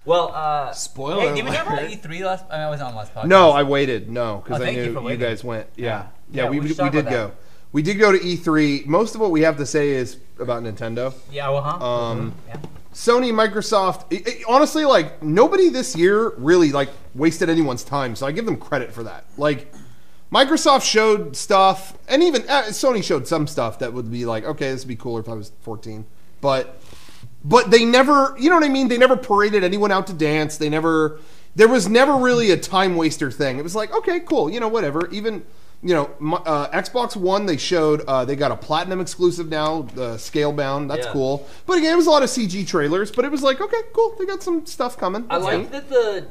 Well, spoiler. Hey, did we talk about E3 last? I mean, I wasn't on last podcast. No, I waited. No, because I thank knew you guys went. Yeah, we we did go. We did go to E3. Most of what we have to say is about Nintendo. Yeah, well, Sony, Microsoft. Honestly, like nobody this year really like wasted anyone's time. So I give them credit for that. Like Microsoft showed stuff, and even Sony showed some stuff that would be like, okay, this would be cooler if I was 14. But they never, you know what I mean? They never paraded anyone out to dance. There was never really a time waster thing. It was like, okay, cool, you know, whatever. Even, you know, Xbox One, they showed they got a Platinum exclusive now, the Scalebound. That's cool. But again, it was a lot of CG trailers. But it was like, okay, cool. They got some stuff coming. I like that the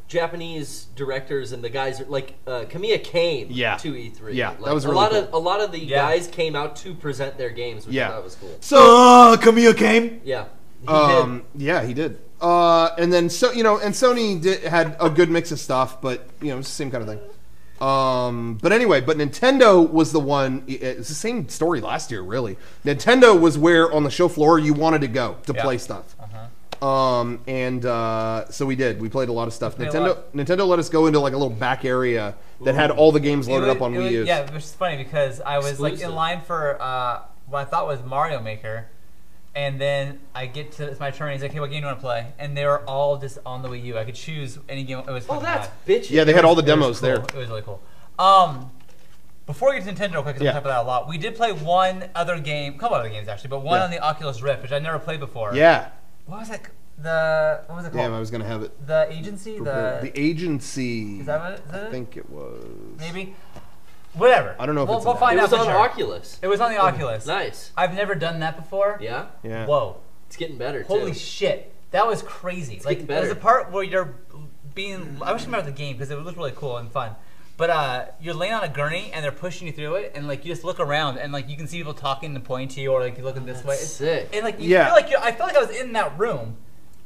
Japanese directors and the guys like Kamiya came to E3. Yeah, like, that was really cool. A lot of the guys came out to present their games, which I thought was cool. So Kamiya came. Yeah, he did. Yeah, he did. And then and Sony had a good mix of stuff, but you know, it's the same kind of thing. But anyway, Nintendo was the one. It's the same story last year, really. Nintendo was where on the show floor you wanted to go to play stuff. So we did. We played a lot of stuff. Nintendo let us go into like a little back area that had all the games loaded up on Wii U. Yeah, which is funny because I was like in line for what I thought was Mario Maker, and then I get to it's my turn. And he's like, "Hey, what game do you want to play?" And they were all just on the Wii U. I could choose any game. It was that's bitchy. Yeah, they had all the demos there. It was really cool. Before we get to Nintendo, real quick, because we talked about that a lot, we did play one other game, a couple other games actually, but one on the Oculus Rift, which I never played before. Yeah. What was it? What was it called? Damn, I was gonna have it. The Agency. The Agency. Is that what? Is that I think it was. Maybe. Whatever. I don't know if we'll find out. It was on the Oculus. It was on the Oculus. Nice. I've never done that before. Yeah. Yeah. Whoa. It's getting better. Holy shit, that was crazy. It's like there's a part where you're being. I wish I remember the game because it looked really cool and fun. But you're laying on a gurney and they're pushing you through it, and like you just look around and like you can see people talking and pointing to you, or like you looking this way. It's sick. And like you feel like I felt like I was in that room.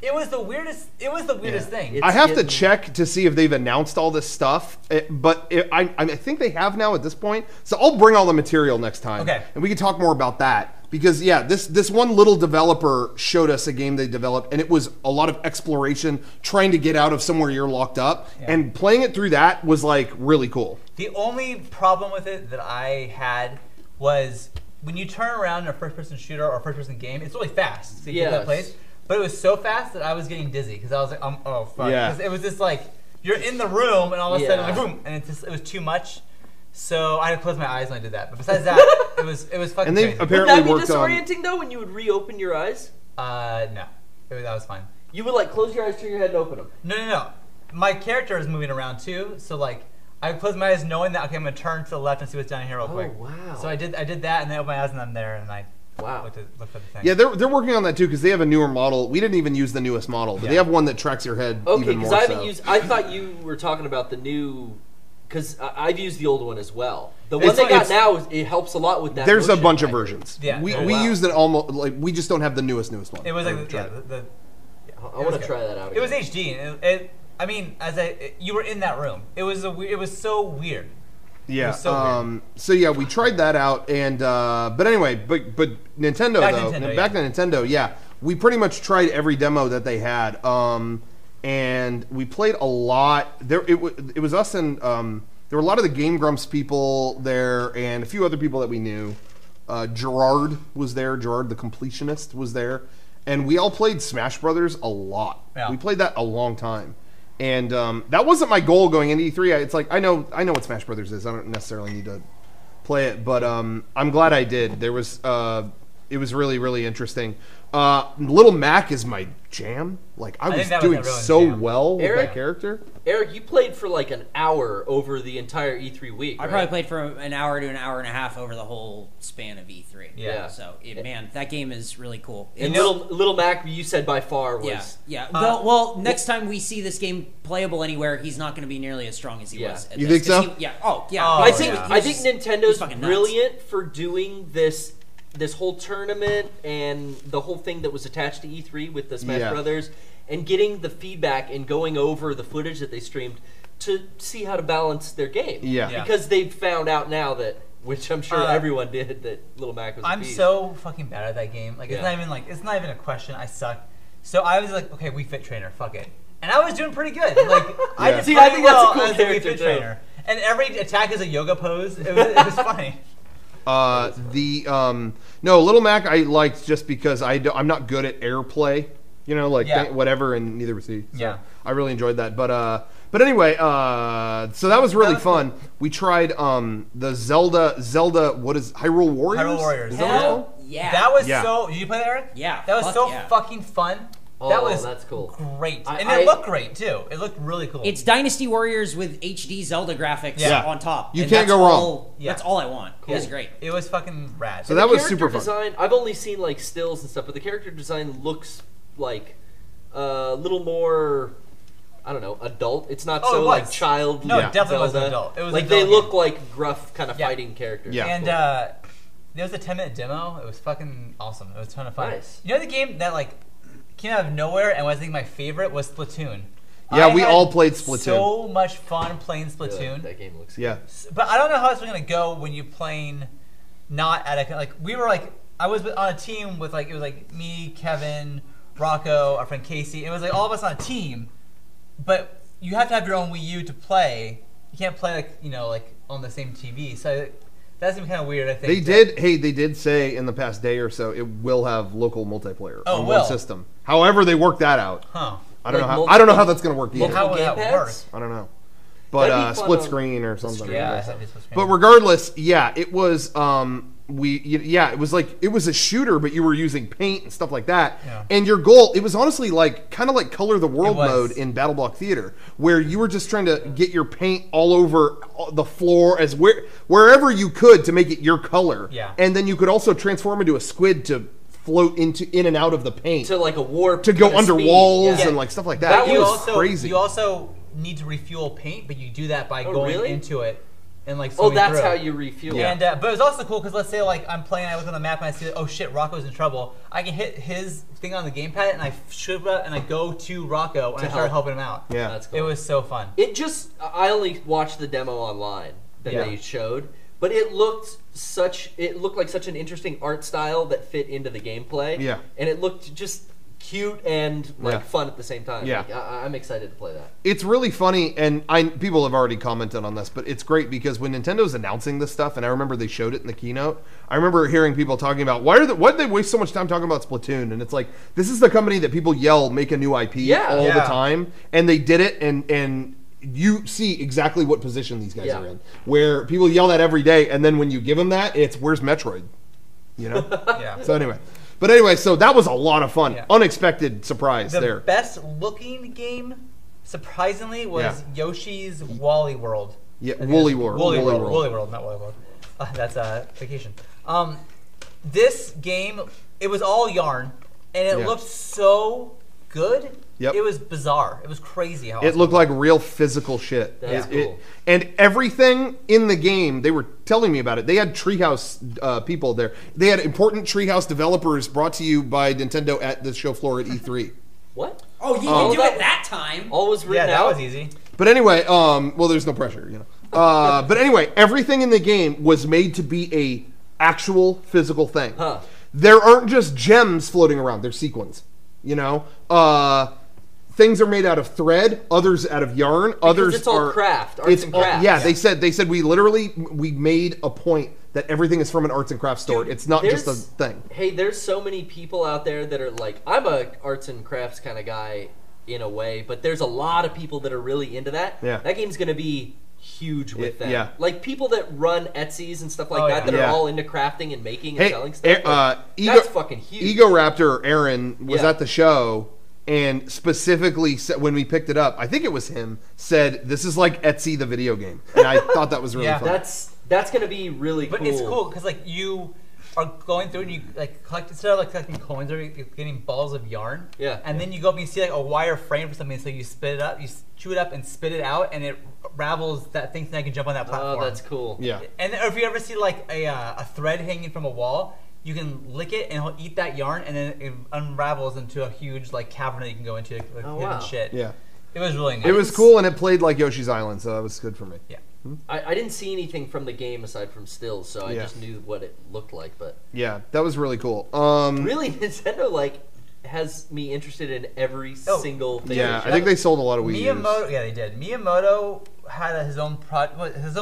It was the weirdest. It was the weirdest thing. I have to check to see if they've announced all this stuff, but I think they have now at this point. So I'll bring all the material next time, and we can talk more about that. Because this one little developer showed us a game they developed, and it was a lot of exploration, trying to get out of somewhere you're locked up, and playing it through that was like really cool. The only problem with it that I had was when you turn around in a first-person shooter or first-person game, it's really fast. So you get that place. But it was so fast that I was getting dizzy because I was like, oh fuck. Because it was just like you're in the room and all of a sudden like boom, and it was too much. So I had to close my eyes when I did that. But besides that, it was fucking. And they crazy. apparently would that be disorienting though when you would reopen your eyes? No, that was fine. You would like close your eyes, turn your head, and open them. No. My character is moving around too, so like I closed my eyes knowing that okay, I'm gonna turn to the left and see what's down here real quick. Oh wow. So I did that and then I opened my eyes and I'm there and I. Wow. Look for the thing. Yeah, they're working on that too because they have a newer model. We didn't even use the newest model, but they have one that tracks your head even more. Okay, because I thought you were talking about the new. Because I've used the old one as well. The one they got now it helps a lot with that. There's a bunch of versions. Yeah, we used it almost like we just don't have the newest one. It was like I want to try that out. It was HD. I mean, you were in that room. It was so weird. Yeah. So yeah, we tried that out, and but anyway, but Nintendo back to Nintendo. Yeah, we pretty much tried every demo that they had, and we played a lot. It was us and there were a lot of the Game Grumps people there, and a few other people that we knew. Gerard was there. Gerard the completionist was there, and we all played Smash Brothers a lot. Yeah. We played that a long time. And that wasn't my goal going into E3. It's like I know what Smash Brothers is. I don't necessarily need to play it, but I'm glad I did. It was really, really interesting. Little Mac is my jam. Like I was doing so well with that character. Eric, you played for like an hour over the entire E3 week. I probably played for an hour to an hour and a half over the whole span of E3. Yeah. So man, that game is really cool. And Little Mac, you said by far was. Yeah. Well, next time we see this game playable anywhere, he's not going to be nearly as strong as he was. You think so? Yeah. Oh yeah. I think Nintendo's brilliant for doing this whole tournament and the whole thing that was attached to E3 with the Smash Brothers and getting the feedback and going over the footage that they streamed to see how to balance their game. Yeah. Because they've found out now that, which I'm sure everyone did, that Little Mac was a beast. I'm so fucking bad at that game. Like it's not even a question. I suck. So I was like, okay, Wii Fit trainer, fuck it. And I was doing pretty good. Like I did See, pretty I think well that's a cool as a Wii character Fit too. trainer. And every attack is a yoga pose. It was funny. No, Little Mac I liked just because I'm not good at airplay, you know, like whatever, and neither was he. So I really enjoyed that. But anyway, so that was really fun. Cool. We tried the Zelda. What is Hyrule Warriors? Hyrule Warriors. Yeah. That was so. Did you play that, Eric? Yeah. That was so fucking fun. Oh, that was that's cool. Great. And it looked great, too. It looked really cool. It's Dynasty Warriors with HD Zelda graphics on top. You can't go wrong. That's all I want. Cool. It was great. It was fucking rad. So that was super fun. Design, I've only seen like stills and stuff, but the character design looks like a little more, I don't know, adult. It's not so like child. No, it definitely wasn't adult. It was like they look like gruff kind of fighting characters. Yeah. And there was a 10-minute demo. It was fucking awesome. It was a ton of fun. Nice. You know the game that like came out of nowhere and was I think my favorite was Splatoon. Yeah, we all played Splatoon. So much fun playing Splatoon. That game looks good. But I don't know how it's going to go when you're playing not at a like we were like I was on a team with like it was like me, Kevin, Rocco, our friend Casey. It was like all of us on a team, but you have to have your own Wii U to play. You can't play like like on the same TV. So that's kind of weird. I think they did say in the past day or so it will have local multiplayer on one system. However, they worked that out. Huh. I don't know how. I don't know how that's going to work either. How would that work? I don't know. But split screen or something. Yeah. But regardless, it was. It was like it was a shooter, but you were using paint and stuff like that. Yeah. And your goal, it was honestly like kind of like Color the World mode in Battle Block Theater, where you were just trying to get your paint all over the floor as wherever you could to make it your color. Yeah. And then you could also transform into a squid to float in and out of the paint to like a warp to go under walls and like stuff like that. It was crazy. You also need to refuel paint, but you do that by going into it. And like that's how you refuel. And but it was also cool because let's say like I'm playing, I look on the map and I see oh shit, Rocco's in trouble. I can hit his thing on the gamepad and I shoot up and I go to Rocco and I start helping him out. Yeah, that's cool. It was so fun. I only watched the demo online that they showed, but it looked like such an interesting art style that fit into the gameplay. Yeah, and it looked just cute and fun at the same time. Yeah, like, I'm excited to play that. It's really funny, and people have already commented on this, but it's great because when Nintendo's announcing this stuff, and I remember they showed it in the keynote, I remember hearing people talking about why did they waste so much time talking about Splatoon? And it's like this is the company that people yell make a new IP all the time, and they did it, and you see exactly what position these guys are in, where people yell that every day, and then when you give them that, it's where's Metroid, So anyway. But anyway, so that was a lot of fun. Yeah. Unexpected surprise there. The best looking game, surprisingly, was Yoshi's Woolly World. Yeah, Woolly World. Woolly World, not Woolly World. That's vacation. This game, it was all yarn, and it looked so good. Yep. It was bizarre. It was crazy how it looked like real physical shit. That's cool. And everything in the game, they were telling me about it. They had Treehouse people there. They had important Treehouse developers brought to you by Nintendo at the show floor at E3. What? Oh, you can do it that time. All was written that out? was easy. But anyway, well, there's no pressure, but anyway, everything in the game was made to be a actual physical thing. Huh. There aren't just gems floating around. They're sequins. Things are made out of thread, others out of yarn, because others it's all are craft, arts and crafts. Yeah, they said we made a point that everything is from an arts and crafts store. It's not just a thing. Hey, there's so many people out there that are like, I'm a arts and crafts kind of guy in a way, but there's a lot of people that are really into that. Yeah. That game's going to be huge with them. Yeah. Like people that run Etsy's and stuff like that are all into crafting and making and selling stuff. That's fucking huge. Ego Raptor Aaron was at the show and specifically said, when we picked it up, I think it was him, said, this is like Etsy the video game. And I thought that was really fun. That's going to be really cool. But it's cool because like you are going through and you like collect, instead of like collecting coins, or you're getting balls of yarn. Yeah. And then you go up and you see like a wire frame for something, so you spit it up, you chew it up and spit it out, and it ravels that thing so you can jump on that platform. Oh, that's cool. Yeah. And if you ever see like a thread hanging from a wall, you can lick it and he'll eat that yarn, and then it unravels into a huge like cavern that you can go into, like hidden shit. Yeah. It was really nice. It was cool, and it played like Yoshi's Island, so that was good for me. Yeah. I didn't see anything from the game aside from stills, so I just knew what it looked like. But yeah, that was really cool. really, Nintendo, like, has me interested in every single thing. Yeah, I think they sold a lot of Wii Miyamoto, yeah, they did. Miyamoto had his own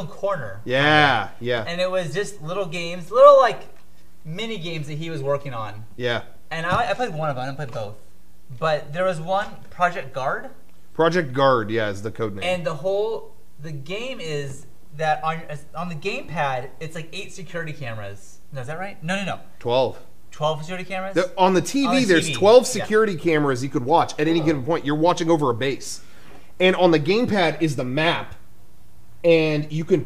corner. Yeah. And it was just little games, little like mini games that he was working on. Yeah. And I played one of them. I didn't play both. But there was one, Project Guard. Project Guard, yeah, is the code name. And the game is that on the gamepad, it's like 8 security cameras. No, is that right? No. 12. 12 security cameras? On the TV, there's 12 security cameras you could watch at any given point. You're watching over a base. And on the gamepad is the map. And you can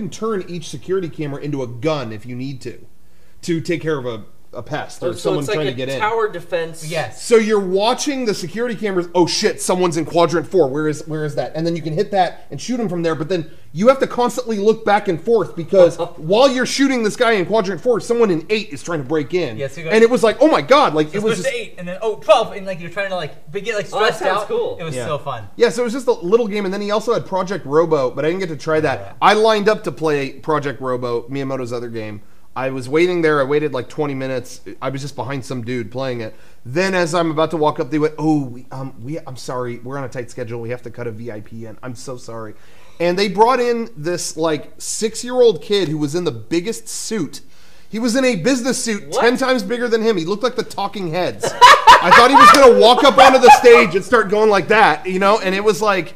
turn each security camera into a gun if you need to take care of a pest or someone trying to get in. Tower defense. Yes. So you're watching the security cameras. Oh shit! Someone's in quadrant 4. Where is that? And then you can hit that and shoot him from there. But then you have to constantly look back and forth because while you're shooting this guy in quadrant 4, someone in 8 is trying to break in. Yes. And it was like, oh my god! Like it was just 8, and then 12, and like you're trying to get like stressed out. Cool. It was so fun. Yeah. So it was just a little game, and then he also had Project Robo, but I didn't get to try that. Yeah. I lined up to play Project Robo, Miyamoto's other game. I was waiting there. I waited like 20 minutes. I was just behind some dude playing it. Then as I'm about to walk up, they went, I'm sorry. We're on a tight schedule. We have to cut a VIP in. I'm so sorry. And they brought in this like 6-year-old kid who was in the biggest suit. He was in a business suit 10 times bigger than him. He looked like the Talking Heads. I thought he was going to walk up onto the stage and start going like that, and it was like...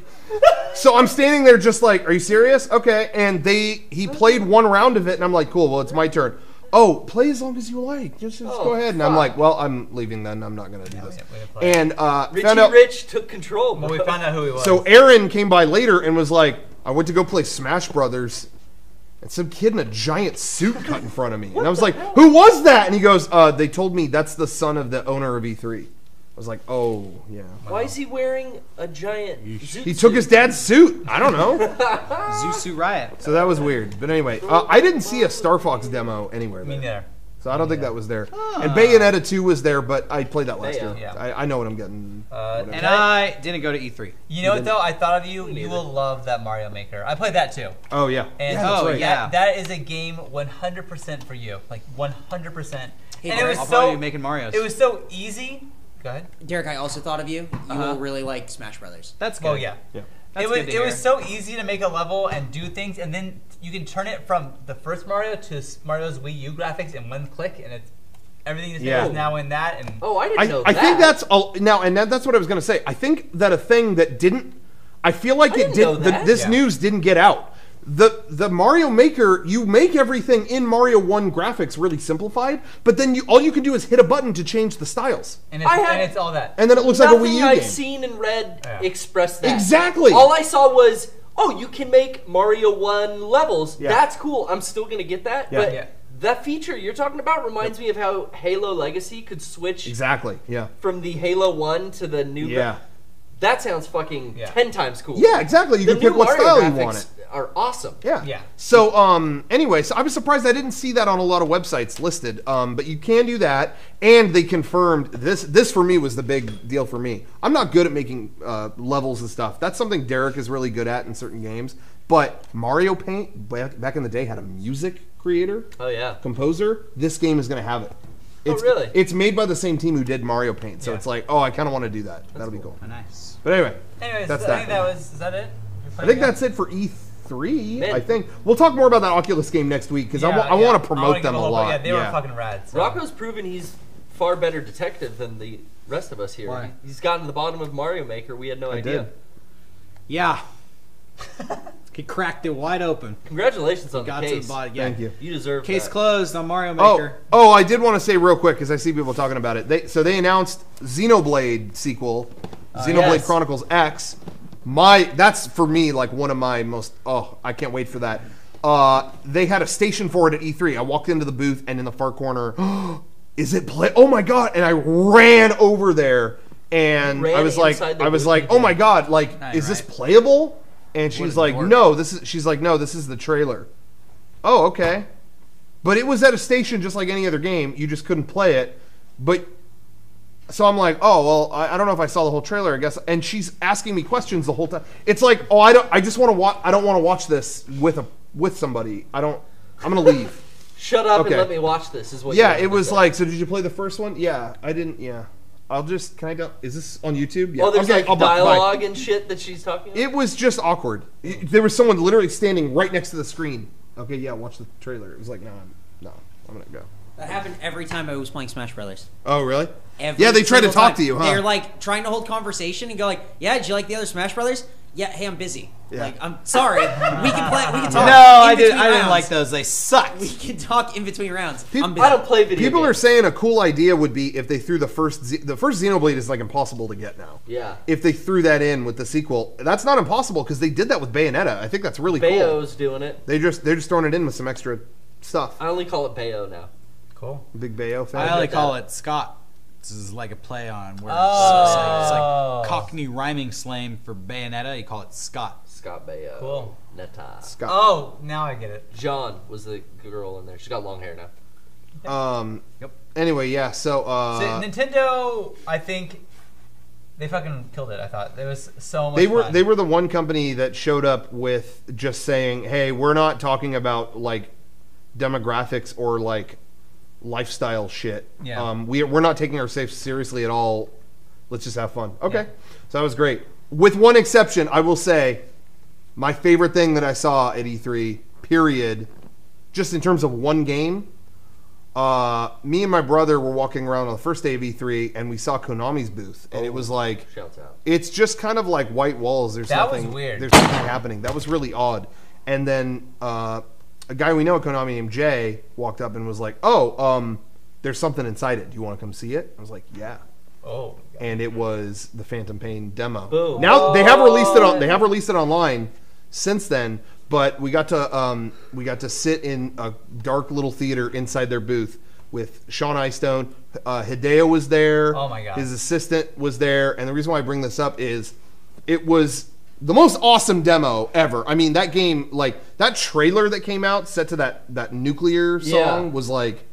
So I'm standing there just like, are you serious? Okay. And he played one round of it, and I'm like, cool, well, it's my turn. Oh, play as long as you like. Just go ahead. And I'm like, well, I'm leaving then. I'm not going to do this. And Rich took control. Well, we found out who he was. So Aaron came by later and was like, I went to go play Smash Brothers, and some kid in a giant suit cut in front of me. And I was like, who was that? And he goes, they told me that's the son of the owner of E3. I was like, oh, yeah. Why is he wearing a giant Zoot He took his dad's suit. I don't know. Zusu Riot. So that was weird. But anyway, I didn't see a Star Fox demo anywhere there. Me neither. So I don't think that was there. And Bayonetta 2 was there, but I played that last year. Yeah. I know what I'm getting. And I didn't go to E3. You know what, though? I thought of you. You will love that Mario Maker. I played that, too. Oh, yeah. And that's right. That is a game 100% for you. Like, 100%. Hey, and it was I'll be making Marios. It was so easy. Go ahead. Derek, I also thought of you. You will really like Smash Brothers. That's good. Oh, yeah. It was so easy to make a level and do things, and then you can turn it from the first Mario to Mario's Wii U graphics in one click, and it's everything is now in that. And I didn't know that. I think that's that's what I was going to say. I think that a thing that didn't. I feel like it did. This news didn't get out. The Mario Maker, you make everything in Mario 1 graphics really simplified, but then all you can do is hit a button to change the styles. And it's all that. And then it looks like a Wii U game. Nothing I've seen and read express that. Exactly. All I saw was, you can make Mario 1 levels. Yeah. That's cool. I'm still going to get that. Yeah. But that feature you're talking about reminds me of how Halo Legacy could switch from the Halo 1 to the new... Yeah. That sounds fucking 10 times cool. Yeah, exactly. You can pick what style you want it. Are awesome. Yeah. So, anyway, I was surprised I didn't see that on a lot of websites listed. But you can do that, and they confirmed this. This for me was the big deal for me. I'm not good at making levels and stuff. That's something Derek is really good at in certain games. But Mario Paint back in the day had a music creator. Oh yeah. Composer. This game is going to have it. Really? It's made by the same team who did Mario Paint, so it's like, I kind of want to do that. That'll be cool. Oh, nice. But anyway, that's that. I think is that it? I think that's it for E3. I think we'll talk more about that Oculus game next week because I want to promote them a lot. Yeah, they were fucking rad. So. Rocco's proven he's far better detective than the rest of us here. Why? He's gotten to the bottom of Mario Maker. We had no idea. Did. Yeah. He cracked it wide open. Congratulations on the case. To the bottom. Yeah. Thank you. You deserve Case that. closed on Mario Maker. Oh, I did want to say real quick because I see people talking about it. They announced Xenoblade sequel, Xenoblade Chronicles X. That's for me like one of my most. I can't wait for that. They had a station for it at E3. I walked into the booth and in the far corner, is it play? Oh my god! And I ran over there and I was like, oh my god! Like, is this playable? And she's like, no, this is the trailer. Oh, okay. But it was at a station just like any other game. You just couldn't play it. So I'm like, oh, well, I don't know if I saw the whole trailer, I guess. And she's asking me questions the whole time. It's like, I don't want to watch this with somebody. I'm going to leave. Shut up and let me watch this is what it was like, so did you play the first one? Yeah, I didn't, yeah. I'll just kind of. Is this on YouTube? Yeah. Oh, there's like dialogue and shit that she's talking about? It was just awkward. There was someone literally standing right next to the screen. Okay, yeah, watch the trailer. It was like, no, I'm gonna go. That happened every time I was playing Smash Brothers. Oh, really? Yeah, they try to talk to you, huh? They're like trying to hold conversation and go like, "Yeah, did you like the other Smash Brothers? Yeah, hey, I'm busy. Yeah. Like, I'm sorry. We can play. We can talk. No, I didn't like those. They sucked. We can talk in between rounds. I don't play video People games. are saying a cool idea would be if they threw the first Xenoblade is like impossible to get now. Yeah. If they threw that in with the sequel, that's not impossible because they did that with Bayonetta. I think that's really cool. Bayo's doing it. They're just throwing it in with some extra stuff. I only call it Bayo now. Cool. Big Bayo fan. I only call it Scott. This is like a play on words. It's like Cockney rhyming slang for Bayonetta. You call it Scott. Scott Bayo. Cool. Netta. Scott. Oh, now I get it. John was the girl in there. She's got long hair now. Yep. Anyway, yeah. So Nintendo, I think they fucking killed it. I thought there was so much. They were the one company that showed up with just saying, "Hey, we're not talking about like demographics or like lifestyle shit. Yeah. We're not taking ourselves seriously at all. Let's just have fun." Okay. Yeah. So that was great. With one exception, I will say my favorite thing that I saw at E3, period, just in terms of one game, me and my brother were walking around on the first day of E3 and we saw Konami's booth and it was like, shouts out. It's just kind of like white walls. There's that nothing was weird. There's nothing happening. That was really odd. And then a guy we know at Konami named Jay walked up and was like, "Oh, there's something inside it. Do you want to come see it?" I was like, "Yeah." Oh. And it was the Phantom Pain demo. Boom. Now they have released it on. They have released it online since then. But we got to sit in a dark little theater inside their booth with Sean Eyestone. Hideo was there. Oh my god. His assistant was there. And the reason why I bring this up is it was the most awesome demo ever. I mean, that game, like that trailer that came out set to that nuclear song was like.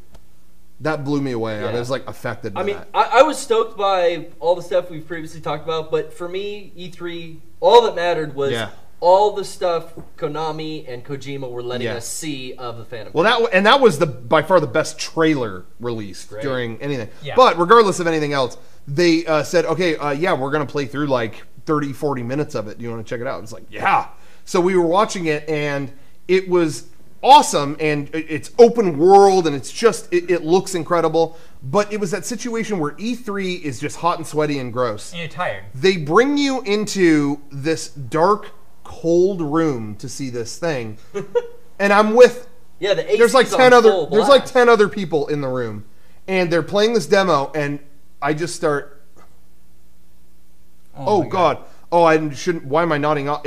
That blew me away. Yeah. I was like affected by that. I was stoked by all the stuff we've previously talked about, but for me, E3, all that mattered was all the stuff Konami and Kojima were letting us see of the Phantom. Well, that was by far the best trailer released during anything. Yeah. But regardless of anything else, they said, okay, we're going to play through like 30, 40 minutes of it. Do you want to check it out? It's like, yeah. So we were watching it, and it was awesome, and it's open world, and it's just it looks incredible. But it was that situation where E3 is just hot and sweaty and gross. And you're tired. They bring you into this dark, cold room to see this thing, and I'm with the there's like 10 other people in the room, and they're playing this demo, and I just start. Oh God. Oh, I shouldn't. Why am I nodding off?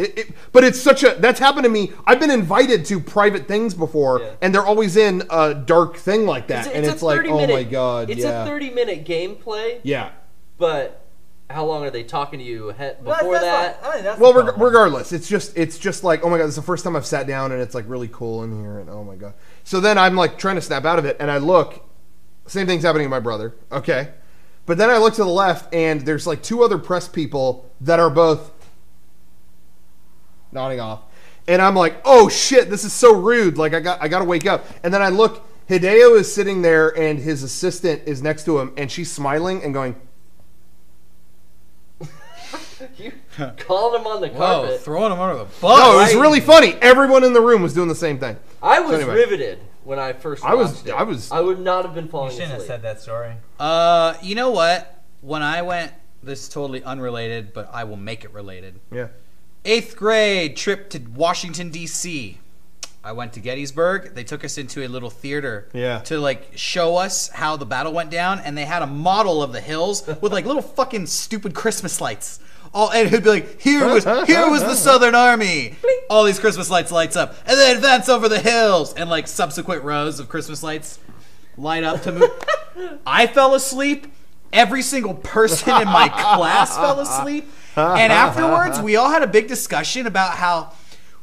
But it's such a. That's happened to me. I've been invited to private things before, and they're always in a dark thing like that, and it's like, oh my God, it's a 30-minute gameplay. Yeah. But how long are they talking to you before that? Well, regardless, it's just like, oh my God, this is the first time I've sat down, and it's like really cool in here, and oh my God. So then I'm like trying to snap out of it, and I look. Same thing's happening to my brother. Okay. But then I look to the left, and there's like 2 other press people that are both nodding off. And I'm like, oh shit, this is so rude. Like I got to wake up. And then I look, Hideo is sitting there, and his assistant is next to him, and she's smiling and going. You called him on the carpet. Whoa, throwing him under the bus. No, it was really funny. Everyone in the room was doing the same thing. I was riveted when I first watched it. I would not have been falling asleep. You shouldn't have said that story. You know what? When I went, this is totally unrelated, but I will make it related. Yeah. 8th grade trip to Washington, D.C. I went to Gettysburg. They took us into a little theater to like show us how the battle went down, and they had a model of the hills with like little fucking stupid Christmas lights. And it'd be like, here was the Southern Army. All these Christmas lights up, and then advance over the hills, and like subsequent rows of Christmas lights light up to move. I fell asleep. Every single person in my class fell asleep. And afterwards, we all had a big discussion about how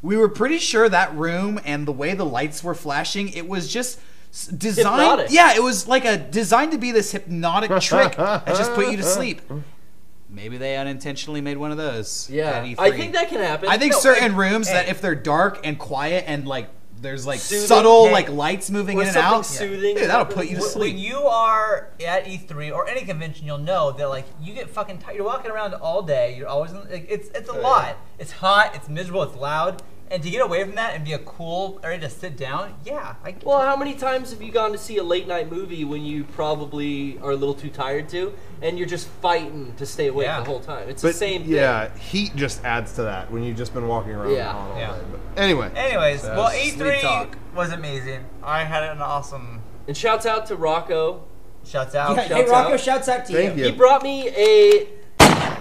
we were pretty sure that room and the way the lights were flashing, it was just designed. Hypnotic. Yeah, it was like designed to be this hypnotic trick that just put you to sleep. Maybe they unintentionally made one of those. Yeah, I think that can happen. I think certain rooms that if they're dark and quiet and like there's like Soothing. subtle like lights moving in and out. Soothing. Dude, that'll put you to sleep. When you are at E3 or any convention, you'll know that like you get fucking tired. You're walking around all day. You're always like, it's a lot. Yeah. It's hot. It's miserable. It's loud. And to get away from that and be a cool area to sit down, yeah. Well, how many times have you gone to see a late night movie when you probably are a little too tired to, and you're just fighting to stay awake the whole time? It's the same thing. Yeah, heat just adds to that when you've just been walking around all day. But anyways, well, E3 was amazing. I had an awesome... And shouts out to Rocco. Shouts out. Yeah, hey, Rocco, shouts out to Thank you. He brought me a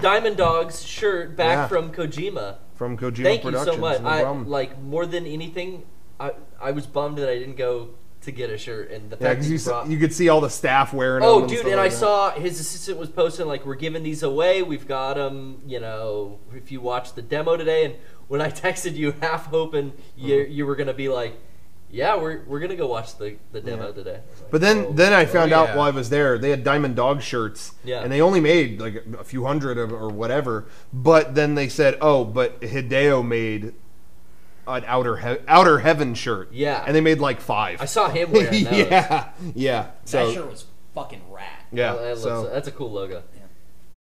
Diamond Dogs shirt back from Kojima. From Kojima Thank Productions. you so much. No like more than anything, I was bummed that I didn't go to get a shirt, and the fact that you could see all the staff wearing them. Oh, dude, and I saw his assistant was posting like, we're giving these away. We've got them. You know, if you watch the demo today, and when I texted you, half hoping you were gonna be like, yeah, we're gonna go watch the demo today. But then I found out while I was there, they had Diamond Dog shirts, and they only made like a few hundred or whatever. But then they said, oh, but Hideo made an Outer Heaven shirt, and they made like 5. I saw him wearing those. yeah. So that shirt was fucking rad. Yeah, that's a cool logo.